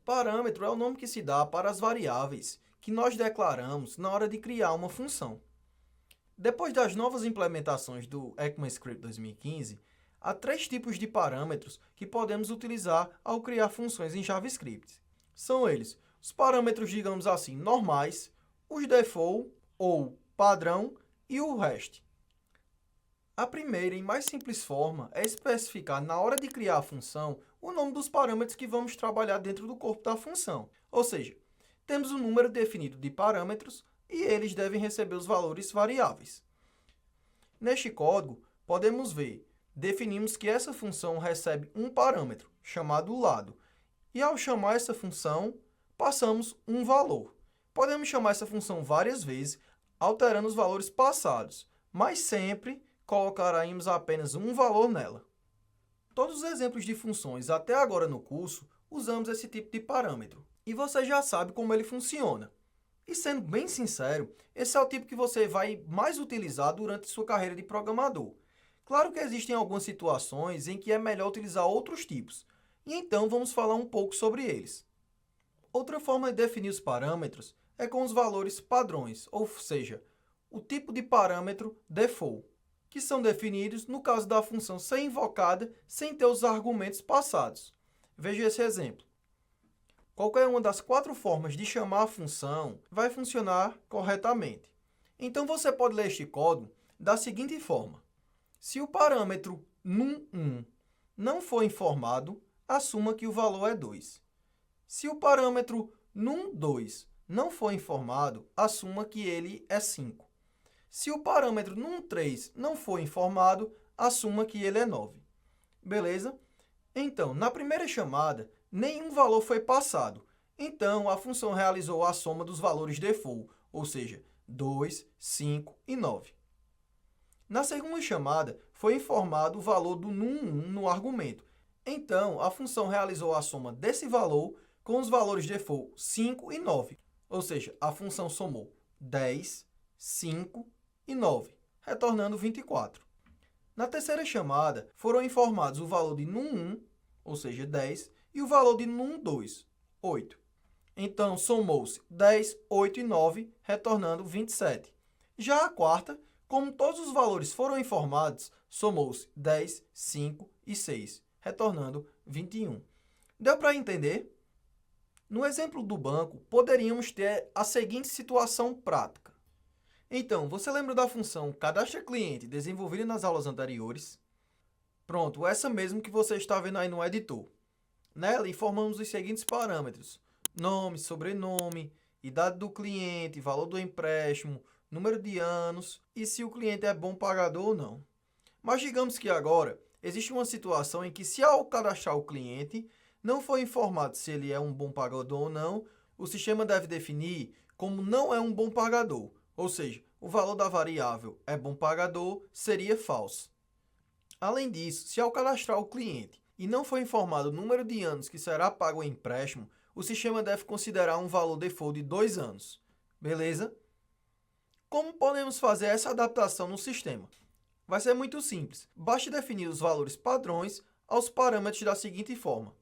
Parâmetro é o nome que se dá para as variáveis que nós declaramos na hora de criar uma função. Depois das novas implementações do ECMAScript 2015, há 3 tipos de parâmetros que podemos utilizar ao criar funções em JavaScript. São eles os parâmetros, digamos assim, normais, os default ou padrão e o REST. A primeira e mais simples forma é especificar na hora de criar a função o nome dos parâmetros que vamos trabalhar dentro do corpo da função. Ou seja, temos um número definido de parâmetros e eles devem receber os valores variáveis. Neste código, podemos ver, definimos que essa função recebe um parâmetro, chamado lado, e ao chamar essa função, passamos um valor. Podemos chamar essa função várias vezes, alterando os valores passados, mas sempre colocaremos apenas um valor nela. Todos os exemplos de funções até agora no curso, usamos esse tipo de parâmetro, e você já sabe como ele funciona. E sendo bem sincero, esse é o tipo que você vai mais utilizar durante sua carreira de programador. Claro que existem algumas situações em que é melhor utilizar outros tipos, e então vamos falar um pouco sobre eles. Outra forma de definir os parâmetros é com os valores padrões, ou seja, o tipo de parâmetro default, que são definidos no caso da função ser invocada sem ter os argumentos passados. Veja esse exemplo. Qualquer uma das 4 formas de chamar a função vai funcionar corretamente. Então, você pode ler este código da seguinte forma. Se o parâmetro num1 não for informado, assuma que o valor é 2. Se o parâmetro num2 não for informado, assuma que ele é 5. Se o parâmetro num3 não for informado, assuma que ele é 9. Beleza? Então, na primeira chamada, nenhum valor foi passado. Então, a função realizou a soma dos valores default, ou seja, 2, 5 e 9. Na segunda chamada, foi informado o valor do num1 no argumento. Então, a função realizou a soma desse valor com os valores default 5 e 9. Ou seja, a função somou 10, 5 e 9, retornando 24. Na terceira chamada, foram informados o valor de num1, ou seja, 10, e o valor de num2, 8. Então, somou-se 10, 8 e 9, retornando 27. Já a quarta, como todos os valores foram informados, somou-se 10, 5 e 6, retornando 21. Deu para entender? No exemplo do banco, poderíamos ter a seguinte situação prática. Então, você lembra da função cadastra cliente desenvolvida nas aulas anteriores? Pronto, essa mesmo que você está vendo aí no editor. Nela, informamos os seguintes parâmetros: nome, sobrenome, idade do cliente, valor do empréstimo, número de anos e se o cliente é bom pagador ou não. Mas digamos que agora existe uma situação em que, se ao cadastrar o cliente, não foi informado se ele é um bom pagador ou não, o sistema deve definir como não é um bom pagador, ou seja, o valor da variável é bom pagador seria falso. Além disso, se ao cadastrar o cliente e não foi informado o número de anos que será pago o empréstimo, o sistema deve considerar um valor default de 2 anos. Beleza? Como podemos fazer essa adaptação no sistema? Vai ser muito simples. Basta definir os valores padrões aos parâmetros da seguinte forma.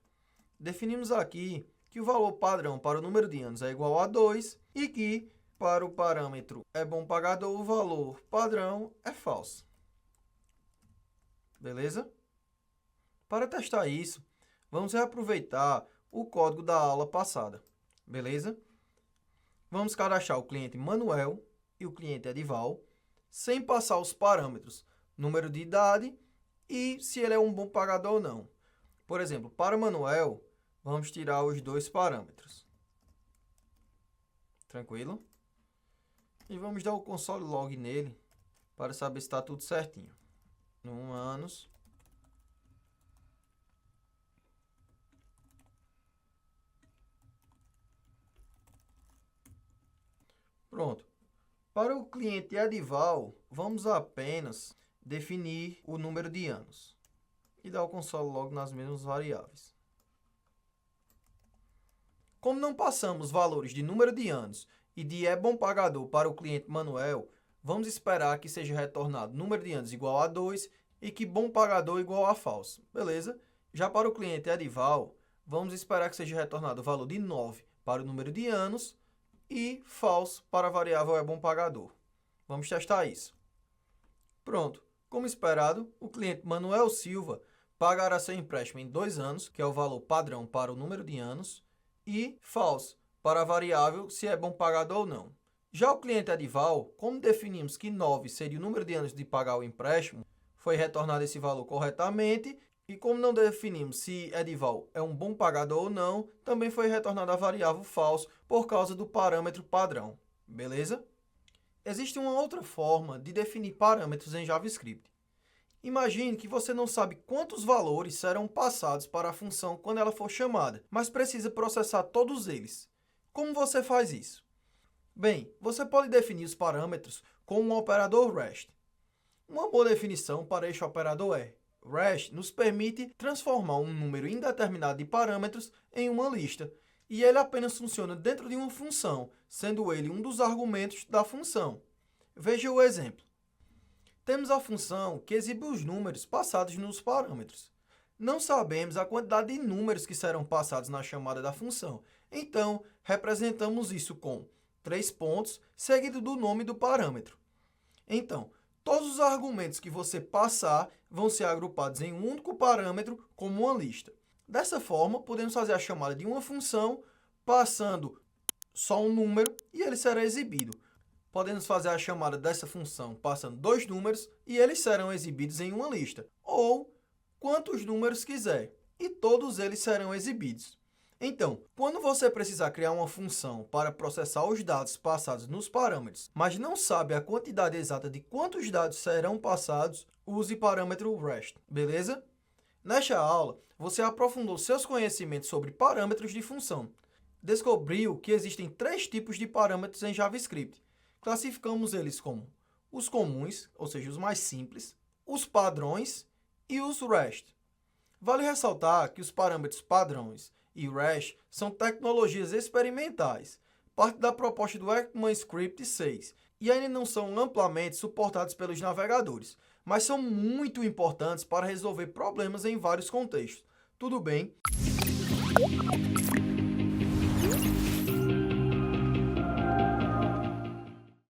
Definimos aqui que o valor padrão para o número de anos é igual a 2 e que, para o parâmetro é bom pagador, o valor padrão é falso. Beleza? Para testar isso, vamos reaproveitar o código da aula passada. Beleza? Vamos cadastrar o cliente Manuel e o cliente Edival, sem passar os parâmetros número de idade e se ele é um bom pagador ou não. Por exemplo, para Manuel, vamos tirar os 2 parâmetros. Tranquilo? E vamos dar o console log nele para saber se está tudo certinho. No anos. Pronto. Para o cliente Edival, vamos apenas definir o número de anos e dar o console log nas mesmas variáveis. Como não passamos valores de número de anos e de é bom pagador para o cliente Manuel, vamos esperar que seja retornado número de anos igual a 2 e que bom pagador igual a falso. Beleza? Já para o cliente Edival, vamos esperar que seja retornado o valor de 9 para o número de anos e false para a variável é bom pagador. Vamos testar isso. Pronto. Como esperado, o cliente Manuel Silva pagará seu empréstimo em 2 anos, que é o valor padrão para o número de anos, e false para a variável se é bom pagador ou não. Já o cliente Edival, como definimos que 9 seria o número de anos de pagar o empréstimo, foi retornado esse valor corretamente, e como não definimos se Edival é um bom pagador ou não, também foi retornada a variável false por causa do parâmetro padrão. Beleza? Existe uma outra forma de definir parâmetros em JavaScript. Imagine que você não sabe quantos valores serão passados para a função quando ela for chamada, mas precisa processar todos eles. Como você faz isso? Bem, você pode definir os parâmetros com um operador REST. Uma boa definição para este operador é: REST nos permite transformar um número indeterminado de parâmetros em uma lista, e ele apenas funciona dentro de uma função, sendo ele um dos argumentos da função. Veja o exemplo. Temos a função que exibe os números passados nos parâmetros. Não sabemos a quantidade de números que serão passados na chamada da função, então representamos isso com 3 pontos, seguido do nome do parâmetro. Então, todos os argumentos que você passar vão ser agrupados em um único parâmetro como uma lista. Dessa forma, podemos fazer a chamada de uma função passando só um número e ele será exibido. Podemos fazer a chamada dessa função passando 2 números e eles serão exibidos em uma lista, ou quantos números quiser, e todos eles serão exibidos. Então, quando você precisar criar uma função para processar os dados passados nos parâmetros, mas não sabe a quantidade exata de quantos dados serão passados, use parâmetro REST, beleza? Nesta aula, você aprofundou seus conhecimentos sobre parâmetros de função. Descobriu que existem 3 tipos de parâmetros em JavaScript. Classificamos eles como os comuns, ou seja, os mais simples, os padrões e os REST. Vale ressaltar que os parâmetros padrões e REST são tecnologias experimentais, parte da proposta do ECMAScript 6, e ainda não são amplamente suportados pelos navegadores, mas são muito importantes para resolver problemas em vários contextos. Tudo bem?